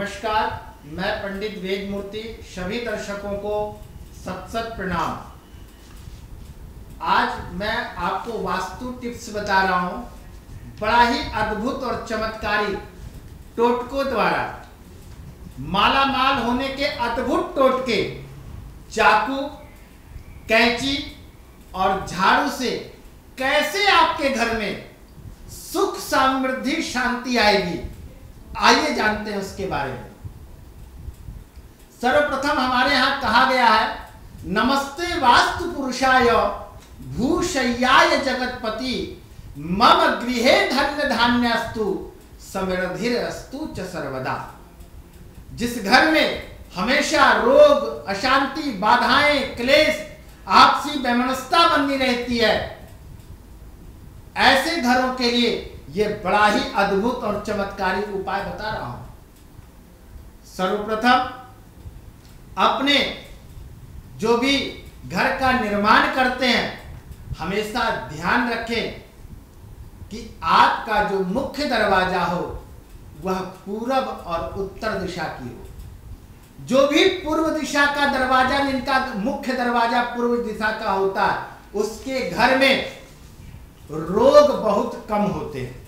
नमस्कार, मैं पंडित वेद मूर्ति सभी दर्शकों को सत सत प्रणाम। आज मैं आपको वास्तु टिप्स बता रहा हूं, बड़ा ही अद्भुत और चमत्कारी टोटकों द्वारा माला माल होने के अद्भुत टोटके चाकू, कैंची और झाड़ू से कैसे आपके घर में सुख समृद्धि शांति आएगी, आइए जानते हैं उसके बारे में। सर्वप्रथम हमारे यहां कहा गया है, नमस्ते वास्तु पुरुषाय भूशय्याय जगतपति मम गृहे धन्य धान्यस्तु समृद्धिरस्तु च सर्वदा। जिस घर में हमेशा रोग, अशांति, बाधाएं, क्लेश, आपसी वैमनस्यता बनी रहती है, ऐसे घरों के लिए यह बड़ा ही अद्भुत और चमत्कारी उपाय बता रहा हूं। सर्वप्रथम अपने जो भी घर का निर्माण करते हैं, हमेशा ध्यान रखें कि आपका जो मुख्य दरवाजा हो वह पूरब और उत्तर दिशा की हो। जो भी पूर्व दिशा का दरवाजा, जिनका मुख्य दरवाजा पूर्व दिशा का होता है, उसके घर में रोग बहुत कम होते हैं।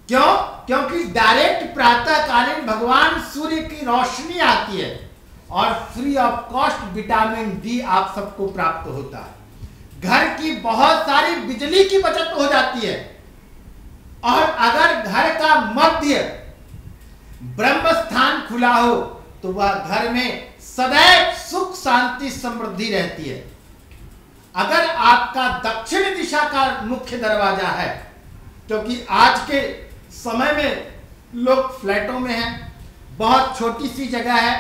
क्यों? क्योंकि डायरेक्ट प्रातःकालीन भगवान सूर्य की रोशनी आती है और free of cost vitamin D आप सबको प्राप्त होता है। घर की बहुत सारी बिजली की बचत हो जाती है। और अगर घर का मध्य ब्रह्म स्थान खुला हो तो वह घर में सदैव सुख शांति समृद्धि रहती है। अगर आपका दक्षिण दिशा का मुख्य दरवाजा है, क्योंकि आज के समय में लोग फ्लैटों में हैं, बहुत छोटी सी जगह है,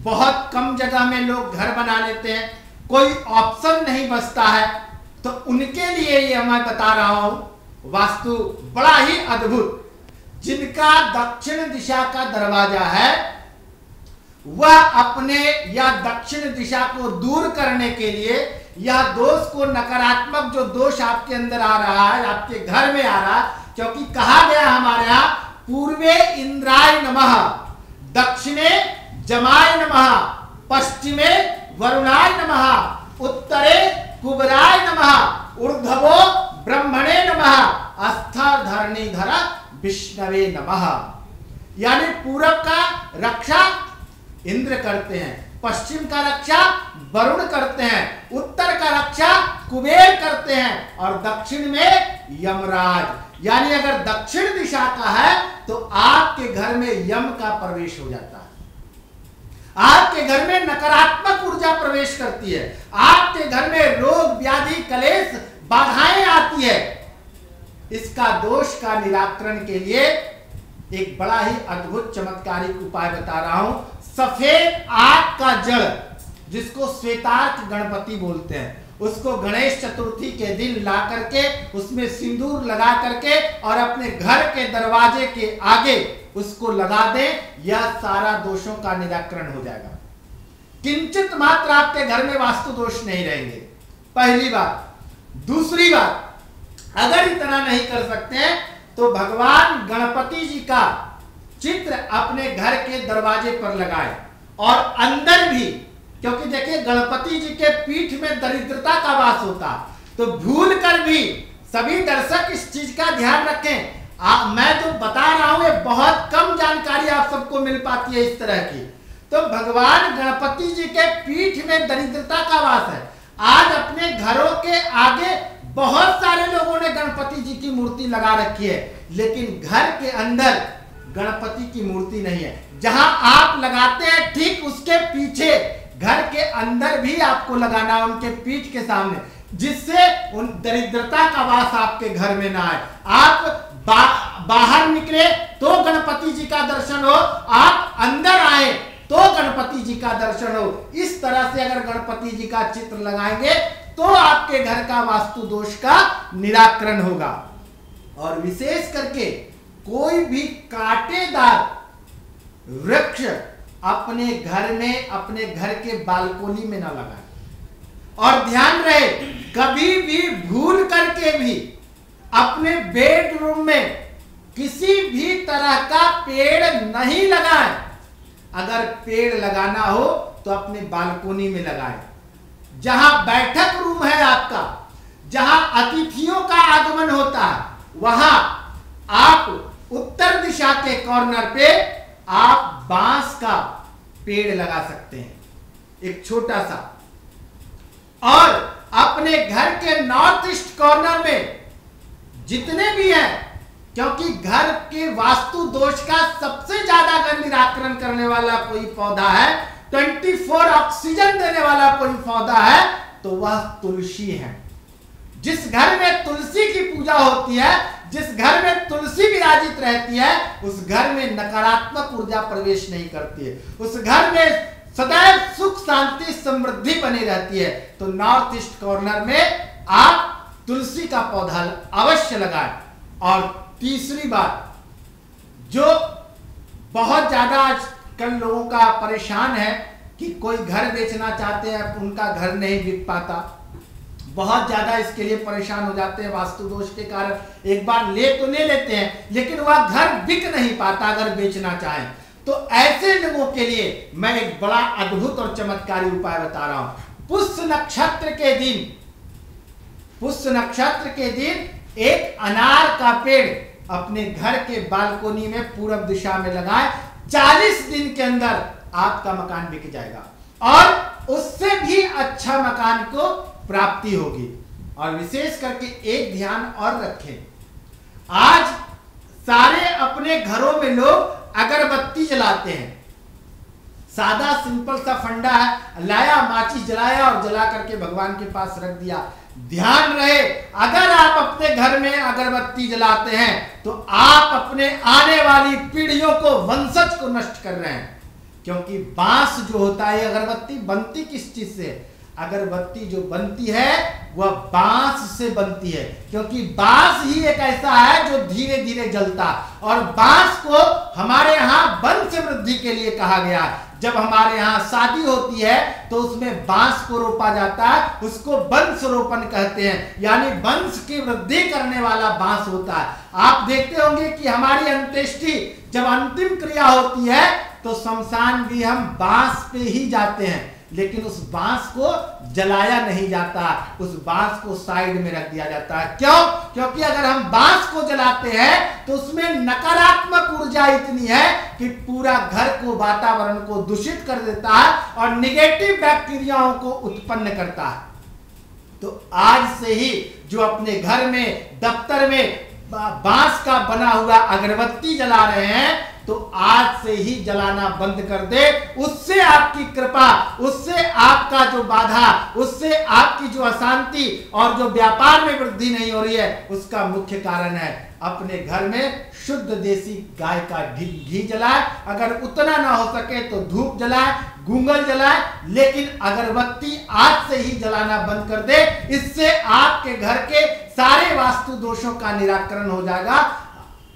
बहुत कम जगह में लोग घर बना लेते हैं, कोई ऑप्शन नहीं बचता है, तो उनके लिए ये मैं बता रहा हूं वास्तु बड़ा ही अद्भुत। जिनका दक्षिण दिशा का दरवाजा है वह अपने या दक्षिण दिशा को दूर करने के लिए या दोष को, नकारात्मक जो दोष आपके अंदर आ रहा है, आपके घर में आ रहा है, क्योंकि कहा गया हमारे यहां पूर्वे इंद्राय नमः, दक्षिणे जमाय नमः, पश्चिमे वरुणाय नमः, उत्तरे कुबराय नमः, ऊर्ध्वो ब्रह्मणे नमः, अस्था धरणीधर विष्णवे नमः। यानी पूरब का रक्षा इंद्र करते हैं, पश्चिम का रक्षा वरुण करते हैं, उत्तर का रक्षा कुबेर करते हैं और दक्षिण में यमराज। यानी अगर दक्षिण दिशा का है तो आपके घर में यम का प्रवेश हो जाता है, आपके घर में नकारात्मक ऊर्जा प्रवेश करती है, आपके घर में रोग, व्याधि, क्लेश, बाधाएं आती है। इसका दोष का निराकरण के लिए एक बड़ा ही अद्भुत चमत्कारिक उपाय बता रहा हूं। सफेद आग का जड़, जिसको श्वेतार्क गणपति बोलते हैं, उसको गणेश चतुर्थी के दिन ला करके उसमें सिंदूर लगा करके और अपने घर के दरवाजे के आगे उसको लगा दें, यह सारा दोषों का निराकरण हो जाएगा। किंचित मात्र आपके घर में वास्तु दोष नहीं रहेंगे, पहली बात। दूसरी बात, अगर इतना नहीं कर सकते हैं तो भगवान गणपति जी का चित्र अपने घर के दरवाजे पर लगाए और अंदर भी, क्योंकि देखिए गणपति जी के पीठ में दरिद्रता का वास होता, तो भूल कर भी सभी दर्शक इस चीज का ध्यान रखें। मैं जो बता रहा हूं ये बहुत कम जानकारी आप सबको मिल पाती है इस तरह की। तो भगवान गणपति जी के पीठ में दरिद्रता का वास है। आज अपने घरों के आगे बहुत सारे लोगों ने गणपति जी की मूर्ति लगा रखी है, लेकिन घर के अंदर गणपति की मूर्ति नहीं है। जहां आप लगाते हैं ठीक उसके पीछे घर के अंदर भी आपको लगाना, उनके पीठ के सामने, जिससे उन दरिद्रता का वास आपके घर में ना आए। आप बाहर निकले तो गणपति जी का दर्शन हो, आप अंदर आए तो गणपति जी का दर्शन हो। इस तरह से अगर गणपति जी का चित्र लगाएंगे तो आपके घर का वास्तु दोष का निराकरण होगा। और विशेष करके कोई भी कांटेदार वृक्ष अपने घर में, अपने घर के बालकोनी में ना लगाएं। और ध्यान रहे, कभी भी भूल करके भी अपने बेडरूम में किसी भी तरह का पेड़ नहीं लगाएं। अगर पेड़ लगाना हो तो अपने बालकोनी में लगाएं। जहां बैठक रूम है आपका, जहां अतिथियों का आगमन होता है, वहां आप उत्तर दिशा के कॉर्नर पे आप बांस का पेड़ लगा सकते हैं, एक छोटा सा। और अपने घर के नॉर्थ ईस्ट कॉर्नर में जितने भी हैं, क्योंकि घर के वास्तु दोष का सबसे ज्यादा अगर निराकरण करने वाला कोई पौधा है, 24 ऑक्सीजन देने वाला कोई पौधा है, तो वह तुलसी है। जिस घर में तुलसी की पूजा होती है, जिस घर में तुलसी विराजित रहती है, उस घर में नकारात्मक ऊर्जा प्रवेश नहीं करती है, उस घर में सदैव सुख शांति समृद्धि बनी रहती है। तो नॉर्थ ईस्ट कॉर्नर में आप तुलसी का पौधा अवश्य लगाएं। और तीसरी बात, जो बहुत ज्यादा आजकल लोगों का परेशान है कि कोई घर बेचना चाहते हैं, उनका घर नहीं बिक पाता, बहुत ज्यादा इसके लिए परेशान हो जाते हैं वास्तु दोष के कारण। एक बार ले तो ले लेते हैं, लेकिन वह घर बिक नहीं पाता अगर बेचना चाहें। तो ऐसे लोगों के लिए मैं एक बड़ा अद्भुत और चमत्कारी उपाय बता रहा हूं। पुष्य नक्षत्र के दिन, पुष्य नक्षत्र के दिन एक अनार का पेड़ अपने घर के बालकोनी में पूर्व दिशा में लगाएं। 40 दिन के अंदर आपका मकान बिक जाएगा और उससे भी अच्छा मकान को प्राप्ति होगी। और विशेष करके एक ध्यान और रखें, आज सारे अपने घरों में लोग अगरबत्ती जलाते हैं। सादा सिंपल सा फंडा है, लाया माचिस जलाया और जला करके भगवान के पास रख दिया। ध्यान रहे, अगर आप अपने घर में अगरबत्ती जलाते हैं तो आप अपने आने वाली पीढ़ियों को, वंशज को नष्ट कर रहे हैं। क्योंकि बांस जो होता है, अगरबत्ती बनती किस चीज से? अगरबत्ती जो बनती है वह बांस से बनती है, क्योंकि बांस ही एक ऐसा है जो धीरे धीरे जलता। और बांस को हमारे यहाँ वंश वृद्धि के लिए कहा गया है। जब हमारे यहाँ शादी होती है तो उसमें बांस को रोपा जाता है, उसको वंश रोपण कहते हैं, यानी वंश की वृद्धि करने वाला बांस होता है। आप देखते होंगे कि हमारी अंत्येष्टि जब अंतिम क्रिया होती है तो शमशान भी हम बांस पे ही जाते हैं, लेकिन उस बांस को जलाया नहीं जाता, उस बांस को साइड में रख दिया जाता है। क्यों? क्योंकि अगर हम बांस को जलाते हैं तो उसमें नकारात्मक ऊर्जा इतनी है कि पूरा घर को, वातावरण को दूषित कर देता है और निगेटिव बैक्टीरियाओं को उत्पन्न करता है। तो आज से ही जो अपने घर में, दफ्तर में बांस का बना हुआ अगरबत्ती जला रहे हैं, तो आज से ही जलाना बंद कर दे। उससे आपकी कृपा, उससे आपका जो बाधा, उससे आपकी जो अशांति और जो व्यापार में वृद्धि नहीं हो रही है, उसका मुख्य कारण है अपने घर में शुद्ध देसी गाय का घी जलाए। अगर उतना ना हो सके तो धूप जलाए, गुंगल जलाए, लेकिन अगरबत्ती आज से ही जलाना बंद कर दे। इससे आपके घर के सारे वास्तु दोषों का निराकरण हो जाएगा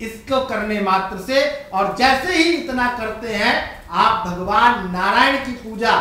इसको करने मात्र से। और जैसे ही इतना करते हैं, आप भगवान नारायण की पूजा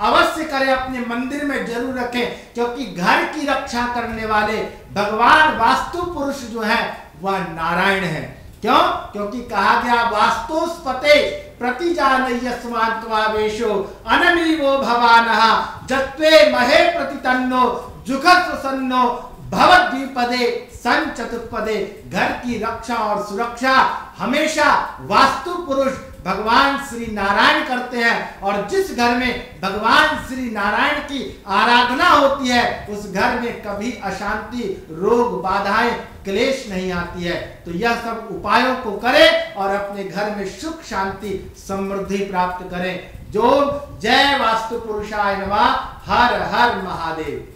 अवश्य करें, अपने मंदिर में जरूर रखें, क्योंकि घर की रक्षा करने वाले भगवान वास्तु पुरुष जो है वह नारायण है। क्यों? क्योंकि कहा गया वास्तुस्पते प्रतिजानयस्मात्वावेशो अनमीवो भवानः जत्वे महे प्रतितन्नो जुखत प्रसन्नो भवद्विपदे संचतुष्पदे। घर की रक्षा और सुरक्षा हमेशा वास्तु पुरुष भगवान श्री नारायण करते हैं। और जिस घर में भगवान श्री नारायण की आराधना होती है, उस घर में कभी अशांति, रोग, बाधाएं, क्लेश नहीं आती है। तो यह सब उपायों को करें और अपने घर में सुख, शांति, समृद्धि प्राप्त करें। जो जय वास्तु पुरुषाय नमः। हर हर महादेव।